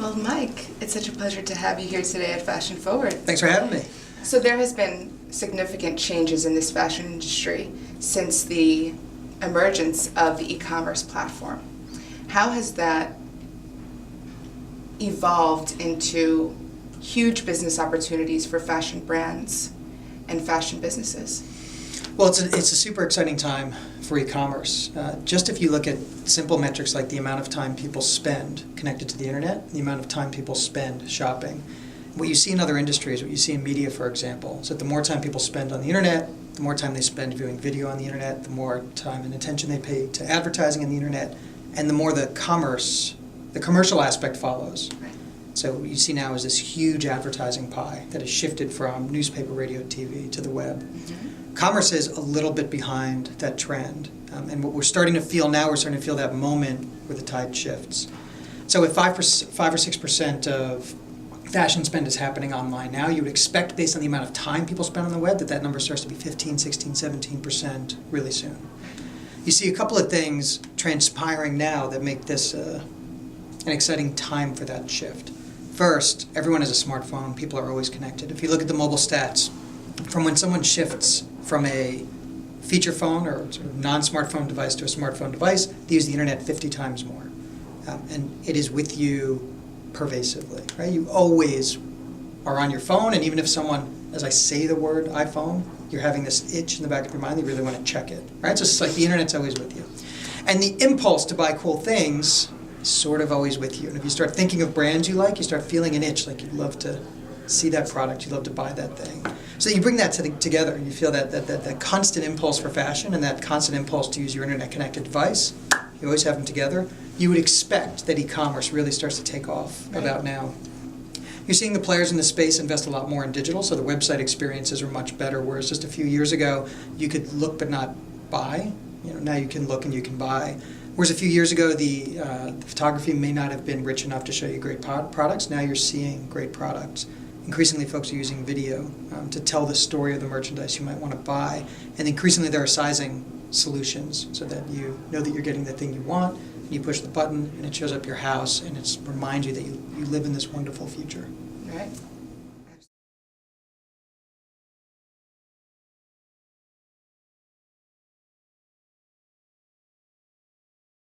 Well, Mike, it's such a pleasure to have you here today at Fashion Forward. Thanks for having me. So there has been significant changes in this fashion industry since the emergence of the e-commerce platform. How has that evolved into huge business opportunities for fashion brands and fashion businesses? Well, it's a super exciting time for e-commerce. Just if you look at simple metrics like the amount of time people spend connected to the internet, the amount of time people spend shopping. What you see in other industries, what you see in media, for example, is that the more time people spend on the internet, the more time they spend viewing video on the internet, the more time and attention they pay to advertising on the internet, and the more the commercial aspect follows. Right. So what you see now is this huge advertising pie that has shifted from newspaper, radio, TV to the web. Mm-hmm. Commerce is a little bit behind that trend. And what we're starting to feel now, we're starting to feel that moment where the tide shifts. So if 5 or 6% of fashion spend is happening online now, you would expect, based on the amount of time people spend on the web, that number starts to be 15, 16, 17% really soon. You see a couple of things transpiring now that make this an exciting time for that shift. First, everyone has a smartphone. People are always connected. If you look at the mobile stats, from when someone shifts from a feature phone or sort of non-smartphone device to a smartphone device, they use the internet 50 times more. And it is with you pervasively, right? You always are on your phone, and even if someone, as I say the word iPhone, you're having this itch in the back of your mind, you really want to check it, right? So it's like the internet's always with you. And the impulse to buy cool things is sort of always with you. And if you start thinking of brands you like, you start feeling an itch, like you'd love to see that product, you'd love to buy that thing. So you bring that together, and you feel that constant impulse for fashion and that constant impulse to use your internet-connected device. You always have them together. You would expect that e-commerce really starts to take off about now. You're seeing the players in the space invest a lot more in digital, so the website experiences are much better, whereas just a few years ago, you could look but not buy. Now you can look and you can buy. Whereas a few years ago, the photography may not have been rich enough to show you great products. Now you're seeing great products. Increasingly, folks are using video to tell the story of the merchandise you might want to buy. And increasingly, there are sizing solutions so that you know that you're getting the thing you want. You push the button, and it shows up your house, and it reminds you that you live in this wonderful future. Right.